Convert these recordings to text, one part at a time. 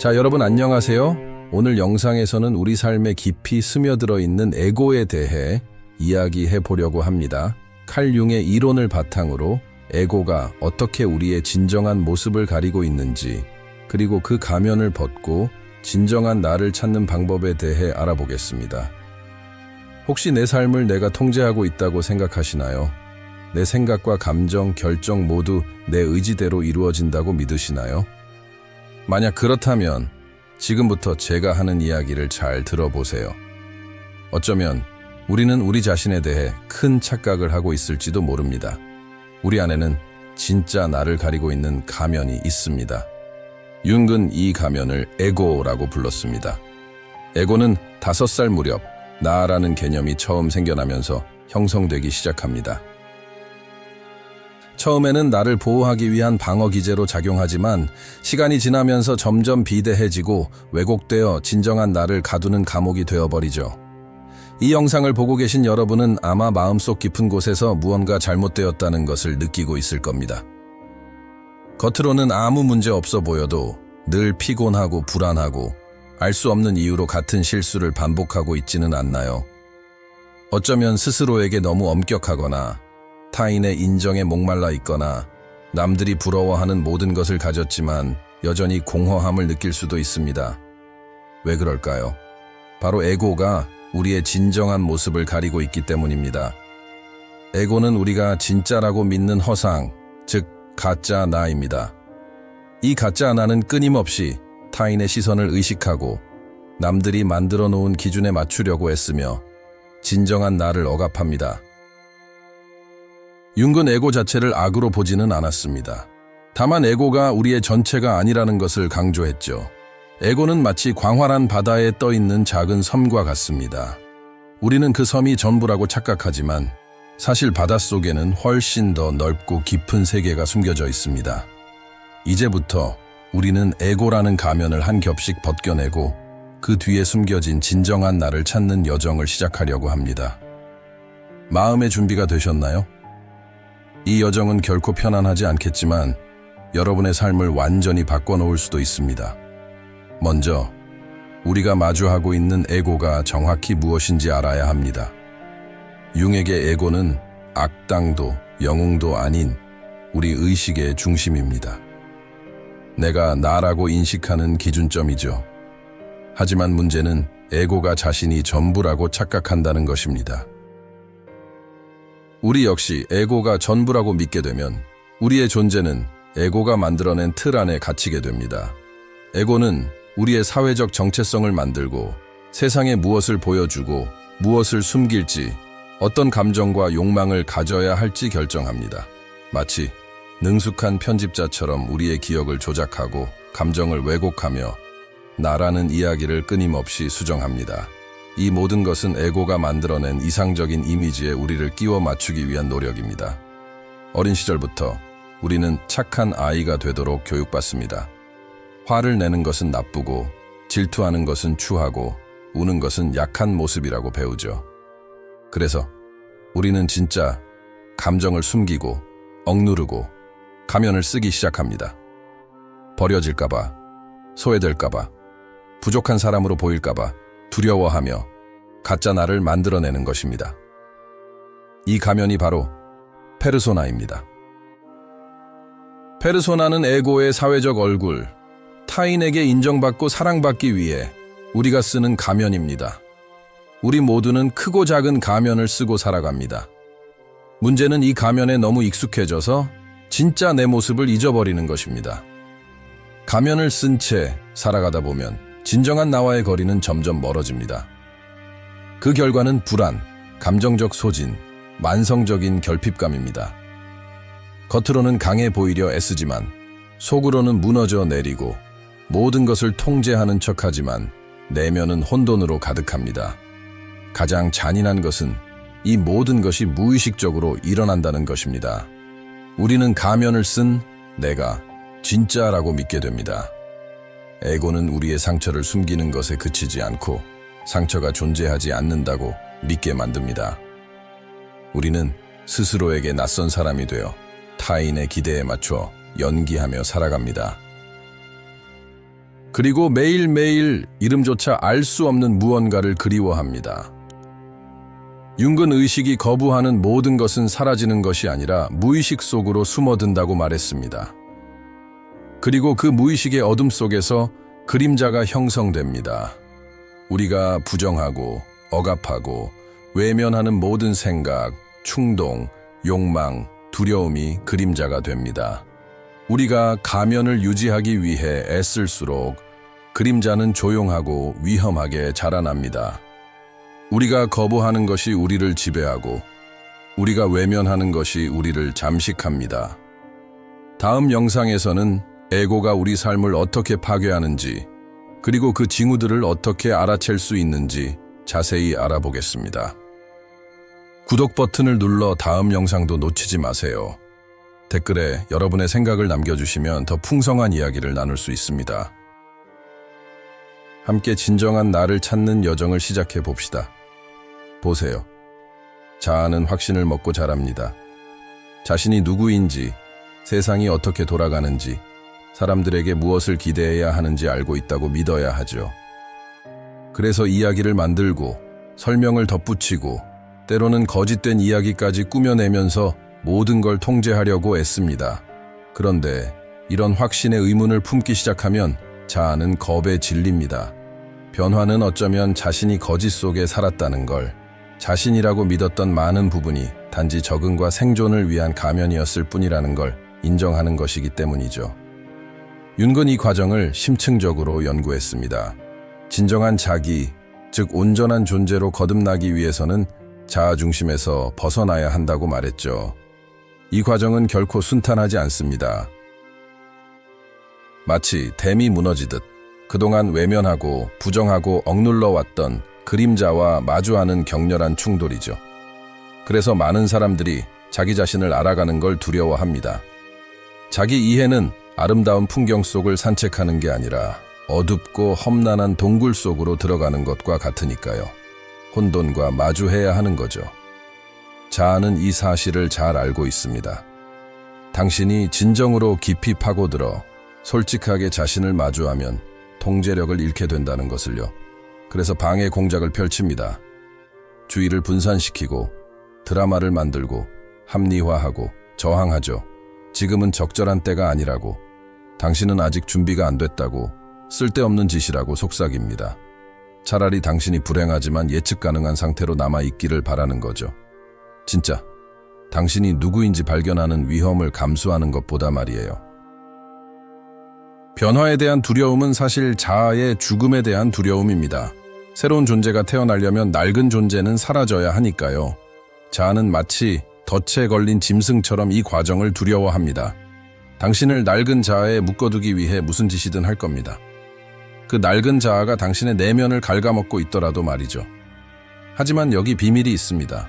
자, 여러분 안녕하세요. 오늘 영상에서는 우리 삶에 깊이 스며들어 있는 에고에 대해 이야기해 보려고 합니다. 칼 융의 이론을 바탕으로 에고가 어떻게 우리의 진정한 모습을 가리고 있는지, 그리고 그 가면을 벗고 진정한 나를 찾는 방법에 대해 알아보겠습니다. 혹시 내 삶을 내가 통제하고 있다고 생각하시나요? 내 생각과 감정, 결정 모두 내 의지대로 이루어진다고 믿으시나요? 만약 그렇다면 지금부터 제가 하는 이야기를 잘 들어보세요. 어쩌면 우리는 우리 자신에 대해 큰 착각을 하고 있을지도 모릅니다. 우리 안에는 진짜 나를 가리고 있는 가면이 있습니다. 융은 이 가면을 에고라고 불렀습니다. 에고는 5살 무렵 나라는 개념이 처음 생겨나면서 형성되기 시작합니다. 처음에는 나를 보호하기 위한 방어 기제로 작용하지만 시간이 지나면서 점점 비대해지고 왜곡되어 진정한 나를 가두는 감옥이 되어버리죠. 이 영상을 보고 계신 여러분은 아마 마음속 깊은 곳에서 무언가 잘못되었다는 것을 느끼고 있을 겁니다. 겉으로는 아무 문제 없어 보여도 늘 피곤하고 불안하고 알 수 없는 이유로 같은 실수를 반복하고 있지는 않나요? 어쩌면 스스로에게 너무 엄격하거나 타인의 인정에 목말라 있거나 남들이 부러워하는 모든 것을 가졌지만 여전히 공허함을 느낄 수도 있습니다. 왜 그럴까요? 바로 에고가 우리의 진정한 모습을 가리고 있기 때문입니다. 에고는 우리가 진짜라고 믿는 허상, 즉 가짜 나입니다. 이 가짜 나는 끊임없이 타인의 시선을 의식하고 남들이 만들어 놓은 기준에 맞추려고 애쓰며 진정한 나를 억압합니다. 융은 에고 자체를 악으로 보지는 않았습니다. 다만 에고가 우리의 전체가 아니라는 것을 강조했죠. 에고는 마치 광활한 바다에 떠 있는 작은 섬과 같습니다. 우리는 그 섬이 전부라고 착각하지만 사실 바닷속에는 훨씬 더 넓고 깊은 세계가 숨겨져 있습니다. 이제부터 우리는 에고라는 가면을 한 겹씩 벗겨내고 그 뒤에 숨겨진 진정한 나를 찾는 여정을 시작하려고 합니다. 마음의 준비가 되셨나요? 이 여정은 결코 편안하지 않겠지만 여러분의 삶을 완전히 바꿔놓을 수도 있습니다. 먼저 우리가 마주하고 있는 에고가 정확히 무엇인지 알아야 합니다. 융에게 에고는 악당도 영웅도 아닌 우리 의식의 중심입니다. 내가 나라고 인식하는 기준점이죠. 하지만 문제는 에고가 자신이 전부라고 착각한다는 것입니다. 우리 역시 에고가 전부라고 믿게 되면 우리의 존재는 에고가 만들어낸 틀 안에 갇히게 됩니다. 에고는 우리의 사회적 정체성을 만들고 세상에 무엇을 보여주고 무엇을 숨길지, 어떤 감정과 욕망을 가져야 할지 결정합니다. 마치 능숙한 편집자처럼 우리의 기억을 조작하고 감정을 왜곡하며 나라는 이야기를 끊임없이 수정합니다. 이 모든 것은 에고가 만들어낸 이상적인 이미지에 우리를 끼워 맞추기 위한 노력입니다. 어린 시절부터 우리는 착한 아이가 되도록 교육받습니다. 화를 내는 것은 나쁘고 질투하는 것은 추하고 우는 것은 약한 모습이라고 배우죠. 그래서 우리는 진짜 감정을 숨기고 억누르고 가면을 쓰기 시작합니다. 버려질까봐, 소외될까봐, 부족한 사람으로 보일까봐 두려워하며 가짜 나를 만들어내는 것입니다. 이 가면이 바로 페르소나입니다. 페르소나는 에고의 사회적 얼굴, 타인에게 인정받고 사랑받기 위해 우리가 쓰는 가면입니다. 우리 모두는 크고 작은 가면을 쓰고 살아갑니다. 문제는 이 가면에 너무 익숙해져서 진짜 내 모습을 잊어버리는 것입니다. 가면을 쓴 채 살아가다 보면 진정한 나와의 거리는 점점 멀어집니다. 그 결과는 불안, 감정적 소진, 만성적인 결핍감입니다. 겉으로는 강해 보이려 애쓰지만 속으로는 무너져 내리고 모든 것을 통제하는 척하지만 내면은 혼돈으로 가득합니다. 가장 잔인한 것은 이 모든 것이 무의식적으로 일어난다는 것입니다. 우리는 가면을 쓴 내가 진짜라고 믿게 됩니다. 에고는 우리의 상처를 숨기는 것에 그치지 않고 상처가 존재하지 않는다고 믿게 만듭니다. 우리는 스스로에게 낯선 사람이 되어 타인의 기대에 맞춰 연기하며 살아갑니다. 그리고 매일매일 이름조차 알 수 없는 무언가를 그리워합니다. 윤근 의식이 거부하는 모든 것은 사라지는 것이 아니라 무의식 속으로 숨어든다고 말했습니다. 그리고 그 무의식의 어둠 속에서 그림자가 형성됩니다. 우리가 부정하고 억압하고 외면하는 모든 생각, 충동, 욕망, 두려움이 그림자가 됩니다. 우리가 가면을 유지하기 위해 애쓸수록 그림자는 조용하고 위험하게 자라납니다. 우리가 거부하는 것이 우리를 지배하고 우리가 외면하는 것이 우리를 잠식합니다. 다음 영상에서는 에고가 우리 삶을 어떻게 파괴하는지 그리고 그 징후들을 어떻게 알아챌 수 있는지 자세히 알아보겠습니다. 구독 버튼을 눌러 다음 영상도 놓치지 마세요. 댓글에 여러분의 생각을 남겨주시면 더 풍성한 이야기를 나눌 수 있습니다. 함께 진정한 나를 찾는 여정을 시작해 봅시다. 보세요. 자아는 확신을 먹고 자랍니다. 자신이 누구인지, 세상이 어떻게 돌아가는지, 사람들에게 무엇을 기대해야 하는지 알고 있다고 믿어야 하죠. 그래서 이야기를 만들고, 설명을 덧붙이고, 때로는 거짓된 이야기까지 꾸며내면서 모든 걸 통제하려고 애씁니다. 그런데 이런 확신의 의문을 품기 시작하면 자아는 겁에 질립니다. 변화는 어쩌면 자신이 거짓 속에 살았다는 걸, 자신이라고 믿었던 많은 부분이 단지 적응과 생존을 위한 가면이었을 뿐이라는 걸 인정하는 것이기 때문이죠. 윤근 이 과정을 심층적으로 연구했습니다. 진정한 자기, 즉 온전한 존재로 거듭나기 위해서는 자아 중심에서 벗어나야 한다고 말했죠. 이 과정은 결코 순탄하지 않습니다. 마치 댐이 무너지듯 그동안 외면하고 부정하고 억눌러 왔던 그림자와 마주하는 격렬한 충돌이죠. 그래서 많은 사람들이 자기 자신을 알아가는 걸 두려워합니다. 자기 이해는 아름다운 풍경 속을 산책하는 게 아니라 어둡고 험난한 동굴 속으로 들어가는 것과 같으니까요. 혼돈과 마주해야 하는 거죠. 자아는 이 사실을 잘 알고 있습니다. 당신이 진정으로 깊이 파고들어 솔직하게 자신을 마주하면 통제력을 잃게 된다는 것을요. 그래서 방해 공작을 펼칩니다. 주의를 분산시키고 드라마를 만들고 합리화하고 저항하죠. 지금은 적절한 때가 아니라고, 당신은 아직 준비가 안 됐다고, 쓸데없는 짓이라고 속삭입니다. 차라리 당신이 불행하지만 예측 가능한 상태로 남아있기를 바라는 거죠. 진짜 당신이 누구인지 발견하는 위험을 감수하는 것보다 말이에요. 변화에 대한 두려움은 사실 자아의 죽음에 대한 두려움입니다. 새로운 존재가 태어나려면 낡은 존재는 사라져야 하니까요. 자아는 마치 덫에 걸린 짐승처럼 이 과정을 두려워합니다. 당신을 낡은 자아에 묶어두기 위해 무슨 짓이든 할 겁니다. 그 낡은 자아가 당신의 내면을 갉아먹고 있더라도 말이죠. 하지만 여기 비밀이 있습니다.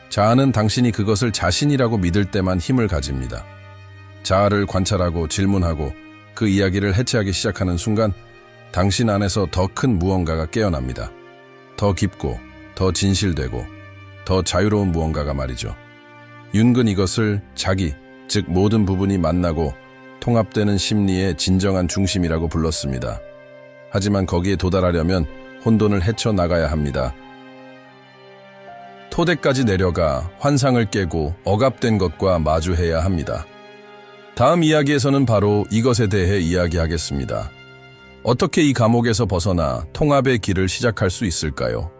자아는 당신이 그것을 자신이라고 믿을 때만 힘을 가집니다. 자아를 관찰하고 질문하고 그 이야기를 해체하기 시작하는 순간 당신 안에서 더 큰 무언가가 깨어납니다. 더 깊고 더 진실되고 더 자유로운 무언가가 말이죠. 윤근 이것을 자기, 즉 모든 부분이 만나고 통합되는 심리의 진정한 중심이라고 불렀습니다. 하지만 거기에 도달하려면 혼돈을 헤쳐나가야 합니다. 토대까지 내려가 환상을 깨고 억압된 것과 마주해야 합니다. 다음 이야기에서는 바로 이것에 대해 이야기하겠습니다. 어떻게 이 감옥에서 벗어나 통합의 길을 시작할 수 있을까요?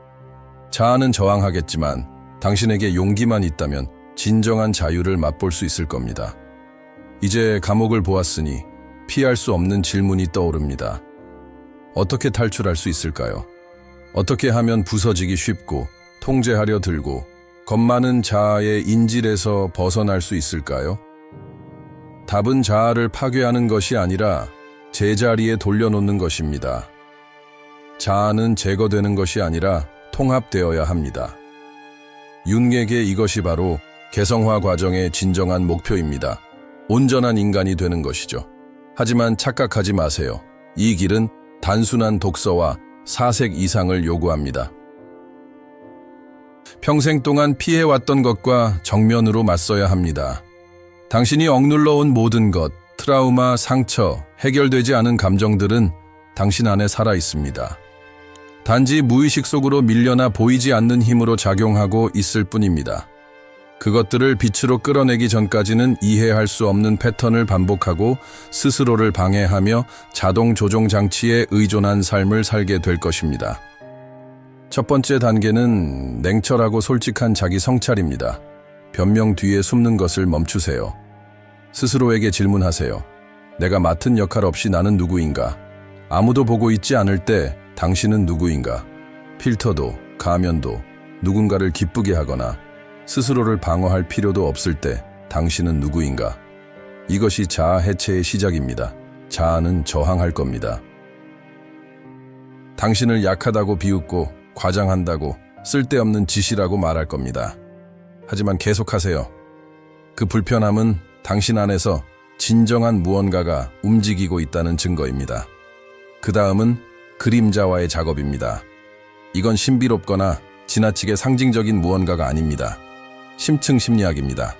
자아는 저항하겠지만 당신에게 용기만 있다면 진정한 자유를 맛볼 수 있을 겁니다. 이제 감옥을 보았으니 피할 수 없는 질문이 떠오릅니다. 어떻게 탈출할 수 있을까요? 어떻게 하면 부서지기 쉽고 통제하려 들고 겁 많은 자아의 인질에서 벗어날 수 있을까요? 답은 자아를 파괴하는 것이 아니라 제자리에 돌려놓는 것입니다. 자아는 제거되는 것이 아니라 통합되어야 합니다. 윤에게 이것이 바로 개성화 과정의 진정한 목표입니다. 온전한 인간이 되는 것이죠. 하지만 착각하지 마세요. 이 길은 단순한 독서와 사색 이상을 요구합니다. 평생 동안 피해왔던 것과 정면으로 맞서야 합니다. 당신이 억눌러 온 모든 것, 트라우마, 상처, 해결되지 않은 감정들은 당신 안에 살아 있습니다. 단지 무의식 속으로 밀려나 보이지 않는 힘으로 작용하고 있을 뿐입니다. 그것들을 빛으로 끌어내기 전까지는 이해할 수 없는 패턴을 반복하고 스스로를 방해하며 자동 조종 장치에 의존한 삶을 살게 될 것입니다. 첫 번째 단계는 냉철하고 솔직한 자기 성찰입니다. 변명 뒤에 숨는 것을 멈추세요. 스스로에게 질문하세요. 내가 맡은 역할 없이 나는 누구인가? 아무도 보고 있지 않을 때 당신은 누구인가? 필터도, 가면도, 누군가를 기쁘게 하거나 스스로를 방어할 필요도 없을 때 당신은 누구인가? 이것이 자아 해체의 시작입니다. 자아는 저항할 겁니다. 당신을 약하다고 비웃고 과장한다고 쓸데없는 짓이라고 말할 겁니다. 하지만 계속하세요. 그 불편함은 당신 안에서 진정한 무언가가 움직이고 있다는 증거입니다. 그 다음은 그림자와의 작업입니다. 이건 신비롭거나 지나치게 상징적인 무언가가 아닙니다. 심층 심리학입니다.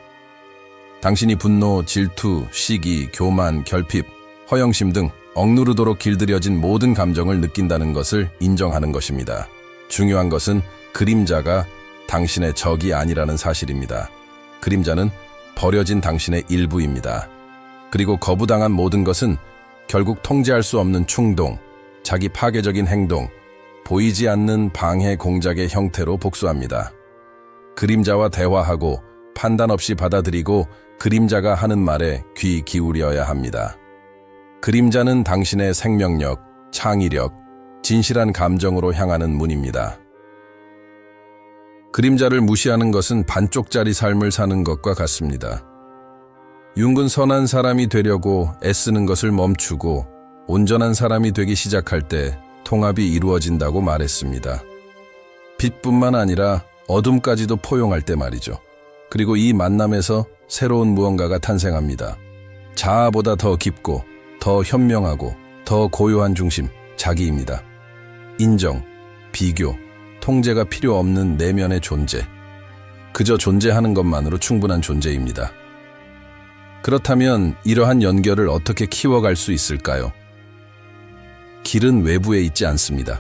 당신이 분노, 질투, 시기, 교만, 결핍, 허영심 등 억누르도록 길들여진 모든 감정을 느낀다는 것을 인정하는 것입니다. 중요한 것은 그림자가 당신의 적이 아니라는 사실입니다. 그림자는 버려진 당신의 일부입니다. 그리고 거부당한 모든 것은 결국 통제할 수 없는 충동, 자기 파괴적인 행동, 보이지 않는 방해 공작의 형태로 복수합니다. 그림자와 대화하고 판단 없이 받아들이고 그림자가 하는 말에 귀 기울여야 합니다. 그림자는 당신의 생명력, 창의력, 진실한 감정으로 향하는 문입니다. 그림자를 무시하는 것은 반쪽짜리 삶을 사는 것과 같습니다. 융은 선한 사람이 되려고 애쓰는 것을 멈추고 온전한 사람이 되기 시작할 때 통합이 이루어진다고 말했습니다. 빛뿐만 아니라 어둠까지도 포용할 때 말이죠. 그리고 이 만남에서 새로운 무언가가 탄생합니다. 자아보다 더 깊고 더 현명하고 더 고요한 중심, 자기입니다. 인정, 비교, 통제가 필요 없는 내면의 존재. 그저 존재하는 것만으로 충분한 존재입니다. 그렇다면 이러한 연결을 어떻게 키워갈 수 있을까요? 길은 외부에 있지 않습니다.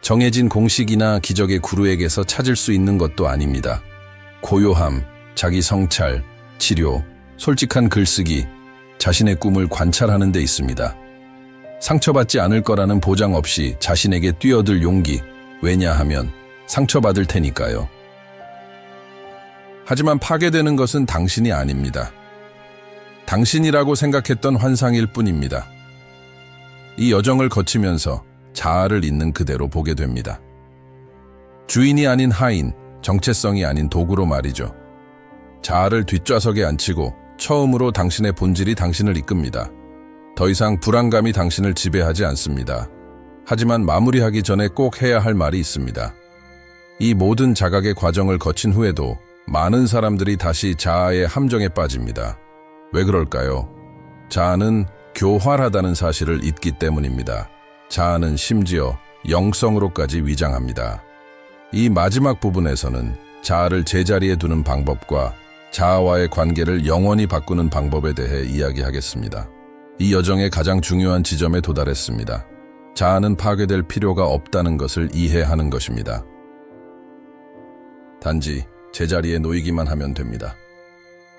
정해진 공식이나 기적의 구루에게서 찾을 수 있는 것도 아닙니다. 고요함, 자기 성찰, 치료, 솔직한 글쓰기, 자신의 꿈을 관찰하는 데 있습니다. 상처받지 않을 거라는 보장 없이 자신에게 뛰어들 용기, 왜냐하면 상처받을 테니까요. 하지만 파괴되는 것은 당신이 아닙니다. 당신이라고 생각했던 환상일 뿐입니다. 이 여정을 거치면서 자아를 있는 그대로 보게 됩니다. 주인이 아닌 하인, 정체성이 아닌 도구로 말이죠. 자아를 뒷좌석에 앉히고 처음으로 당신의 본질이 당신을 이끕니다. 더 이상 불안감이 당신을 지배하지 않습니다. 하지만 마무리하기 전에 꼭 해야 할 말이 있습니다. 이 모든 자각의 과정을 거친 후에도 많은 사람들이 다시 자아의 함정에 빠집니다. 왜 그럴까요? 자아는 교활하다는 사실을 잊기 때문입니다. 자아는 심지어 영성으로까지 위장합니다. 이 마지막 부분에서는 자아를 제자리에 두는 방법과 자아와의 관계를 영원히 바꾸는 방법에 대해 이야기하겠습니다. 이 여정의 가장 중요한 지점에 도달했습니다. 자아는 파괴될 필요가 없다는 것을 이해하는 것입니다. 단지 제자리에 놓이기만 하면 됩니다.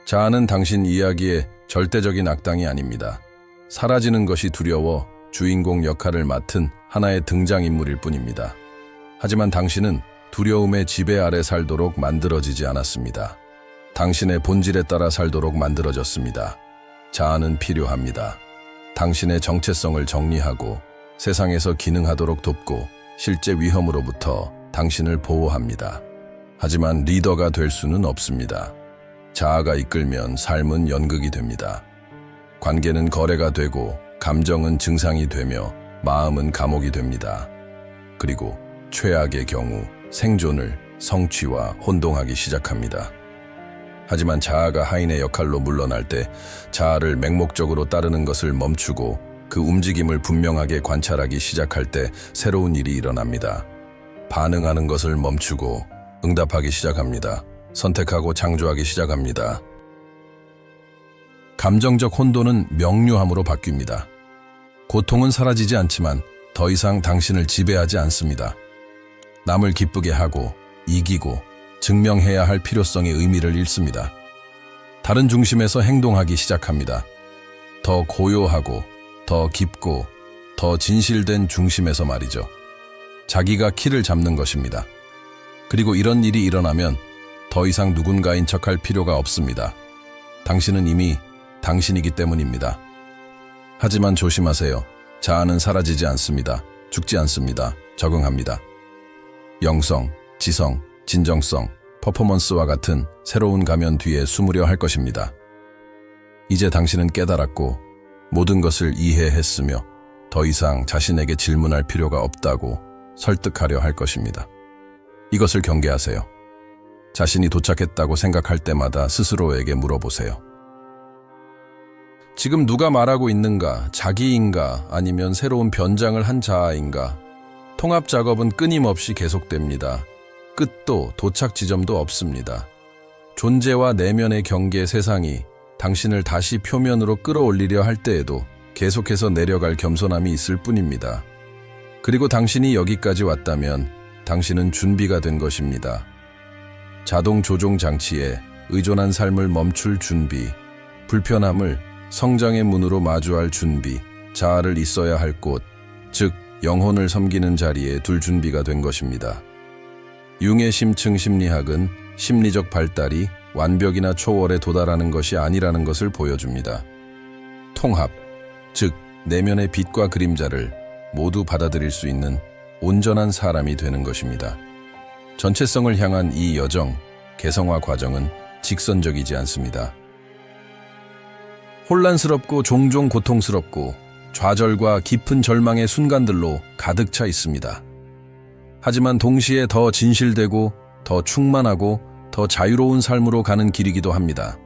자아는 당신 이야기의 절대적인 악당이 아닙니다. 사라지는 것이 두려워 주인공 역할을 맡은 하나의 등장인물일 뿐입니다. 하지만 당신은 두려움의 지배 아래 살도록 만들어지지 않았습니다. 당신의 본질에 따라 살도록 만들어졌습니다. 자아는 필요합니다. 당신의 정체성을 정리하고 세상에서 기능하도록 돕고 실제 위험으로부터 당신을 보호합니다. 하지만 리더가 될 수는 없습니다. 자아가 이끌면 삶은 연극이 됩니다. 관계는 거래가 되고 감정은 증상이 되며 마음은 감옥이 됩니다. 그리고 최악의 경우 생존을 성취와 혼동하기 시작합니다. 하지만 자아가 하인의 역할로 물러날 때 자아를 맹목적으로 따르는 것을 멈추고 그 움직임을 분명하게 관찰하기 시작할 때 새로운 일이 일어납니다. 반응하는 것을 멈추고 응답하기 시작합니다. 선택하고 창조하기 시작합니다. 감정적 혼돈은 명료함으로 바뀝니다. 고통은 사라지지 않지만 더 이상 당신을 지배하지 않습니다. 남을 기쁘게 하고 이기고 증명해야 할 필요성의 의미를 잃습니다. 다른 중심에서 행동하기 시작합니다. 더 고요하고 더 깊고 더 진실된 중심에서 말이죠. 자기가 키를 잡는 것입니다. 그리고 이런 일이 일어나면 더 이상 누군가인 척할 필요가 없습니다. 당신은 이미 당신이기 때문입니다. 하지만 조심하세요. 자아는 사라지지 않습니다. 죽지 않습니다. 적응합니다. 영성, 지성, 진정성, 퍼포먼스와 같은 새로운 가면 뒤에 숨으려 할 것입니다. 이제 당신은 깨달았고 모든 것을 이해했으며 더 이상 자신에게 질문할 필요가 없다고 설득하려 할 것입니다. 이것을 경계하세요. 자신이 도착했다고 생각할 때마다 스스로에게 물어보세요. 지금 누가 말하고 있는가? 자기인가? 아니면 새로운 변장을 한 자아인가? 통합 작업은 끊임없이 계속됩니다. 끝도 도착 지점도 없습니다. 존재와 내면의 경계 세상이 당신을 다시 표면으로 끌어올리려 할 때에도 계속해서 내려갈 겸손함이 있을 뿐입니다. 그리고 당신이 여기까지 왔다면 당신은 준비가 된 것입니다. 자동 조종 장치에 의존한 삶을 멈출 준비, 불편함을 성장의 문으로 마주할 준비, 자아를 있어야 할 곳, 즉 영혼을 섬기는 자리에 둘 준비가 된 것입니다. 융의 심층 심리학은 심리적 발달이 완벽이나 초월에 도달하는 것이 아니라는 것을 보여줍니다. 통합, 즉 내면의 빛과 그림자를 모두 받아들일 수 있는 온전한 사람이 되는 것입니다. 전체성을 향한 이 여정, 개성화 과정은 직선적이지 않습니다. 혼란스럽고 종종 고통스럽고 좌절과 깊은 절망의 순간들로 가득 차 있습니다. 하지만 동시에 더 진실되고 더 충만하고 더 자유로운 삶으로 가는 길이기도 합니다.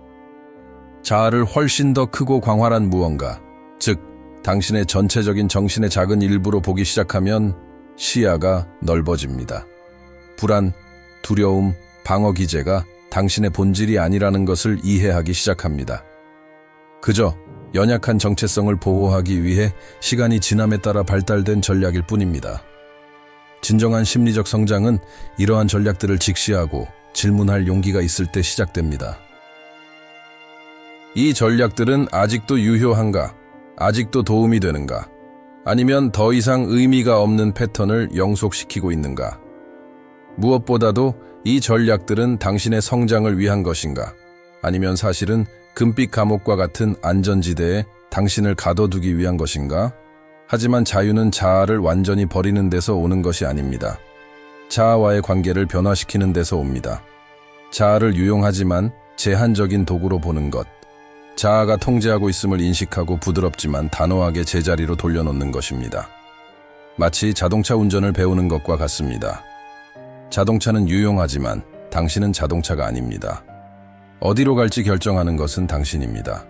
자아를 훨씬 더 크고 광활한 무언가, 즉 당신의 전체적인 정신의 작은 일부로 보기 시작하면 시야가 넓어집니다. 불안, 두려움, 방어 기제가 당신의 본질이 아니라는 것을 이해하기 시작합니다. 그저 연약한 정체성을 보호하기 위해 시간이 지남에 따라 발달된 전략일 뿐입니다. 진정한 심리적 성장은 이러한 전략들을 직시하고 질문할 용기가 있을 때 시작됩니다. 이 전략들은 아직도 유효한가? 아직도 도움이 되는가? 아니면 더 이상 의미가 없는 패턴을 영속시키고 있는가? 무엇보다도 이 전략들은 당신의 성장을 위한 것인가? 아니면 사실은 금빛 감옥과 같은 안전지대에 당신을 가둬두기 위한 것인가? 하지만 자유는 자아를 완전히 버리는 데서 오는 것이 아닙니다. 자아와의 관계를 변화시키는 데서 옵니다. 자아를 유용하지만 제한적인 도구로 보는 것. 자아가 통제하고 있음을 인식하고 부드럽지만 단호하게 제자리로 돌려놓는 것입니다. 마치 자동차 운전을 배우는 것과 같습니다. 자동차는 유용하지만 당신은 자동차가 아닙니다. 어디로 갈지 결정하는 것은 당신입니다.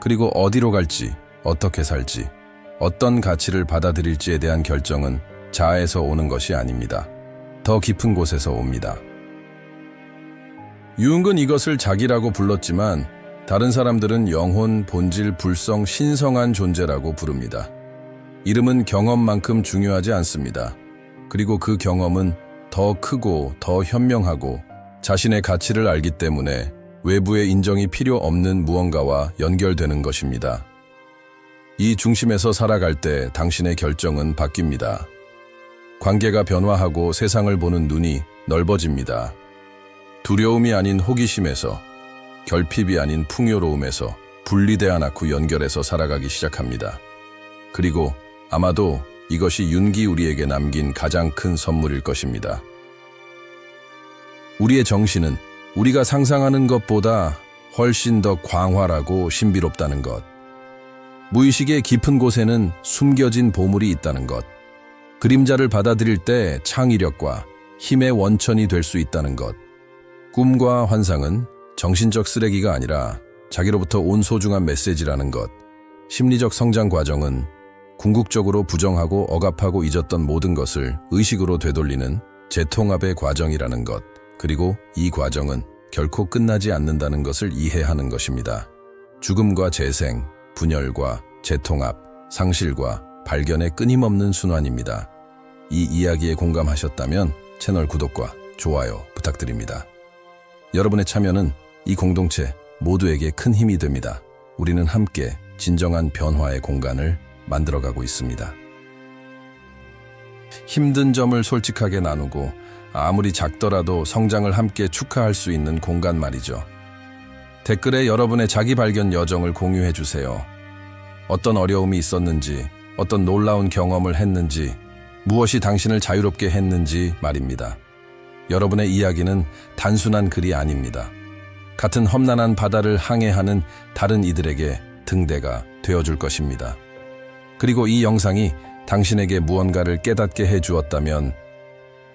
그리고 어디로 갈지, 어떻게 살지, 어떤 가치를 받아들일지에 대한 결정은 자아에서 오는 것이 아닙니다. 더 깊은 곳에서 옵니다. 융은 이것을 자기라고 불렀지만 다른 사람들은 영혼, 본질, 불성, 신성한 존재라고 부릅니다. 이름은 경험만큼 중요하지 않습니다. 그리고 그 경험은 더 크고 더 현명하고 자신의 가치를 알기 때문에 외부의 인정이 필요 없는 무언가와 연결되는 것입니다. 이 중심에서 살아갈 때 당신의 결정은 바뀝니다. 관계가 변화하고 세상을 보는 눈이 넓어집니다. 두려움이 아닌 호기심에서, 결핍이 아닌 풍요로움에서, 분리되어 않고 연결해서 살아가기 시작합니다. 그리고 아마도 이것이 윤기 우리에게 남긴 가장 큰 선물일 것입니다. 우리의 정신은 우리가 상상하는 것보다 훨씬 더 광활하고 신비롭다는 것. 무의식의 깊은 곳에는 숨겨진 보물이 있다는 것. 그림자를 받아들일 때 창의력과 힘의 원천이 될 수 있다는 것. 꿈과 환상은 정신적 쓰레기가 아니라 자기로부터 온 소중한 메시지라는 것. 심리적 성장 과정은 궁극적으로 부정하고 억압하고 잊었던 모든 것을 의식으로 되돌리는 재통합의 과정이라는 것. 그리고 이 과정은 결코 끝나지 않는다는 것을 이해하는 것입니다. 죽음과 재생, 분열과 재통합, 상실과 발견의 끊임없는 순환입니다. 이 이야기에 공감하셨다면 채널 구독과 좋아요 부탁드립니다. 여러분의 참여는 이 공동체 모두에게 큰 힘이 됩니다. 우리는 함께 진정한 변화의 공간을 만들어가고 있습니다. 힘든 점을 솔직하게 나누고 아무리 작더라도 성장을 함께 축하할 수 있는 공간 말이죠. 댓글에 여러분의 자기 발견 여정을 공유해 주세요. 어떤 어려움이 있었는지, 어떤 놀라운 경험을 했는지, 무엇이 당신을 자유롭게 했는지 말입니다. 여러분의 이야기는 단순한 글이 아닙니다. 같은 험난한 바다를 항해하는 다른 이들에게 등대가 되어줄 것입니다. 그리고 이 영상이 당신에게 무언가를 깨닫게 해주었다면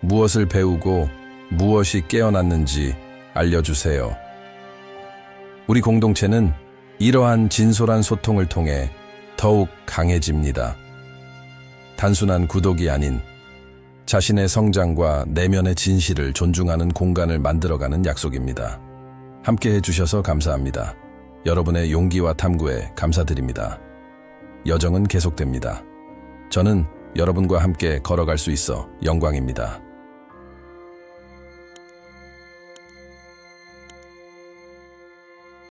무엇을 배우고 무엇이 깨어났는지 알려주세요. 우리 공동체는 이러한 진솔한 소통을 통해 더욱 강해집니다. 단순한 구독이 아닌 자신의 성장과 내면의 진실을 존중하는 공간을 만들어가는 약속입니다. 함께 해주셔서 감사합니다. 여러분의 용기와 탐구에 감사드립니다. 여정은 계속됩니다. 저는 여러분과 함께 걸어갈 수 있어 영광입니다.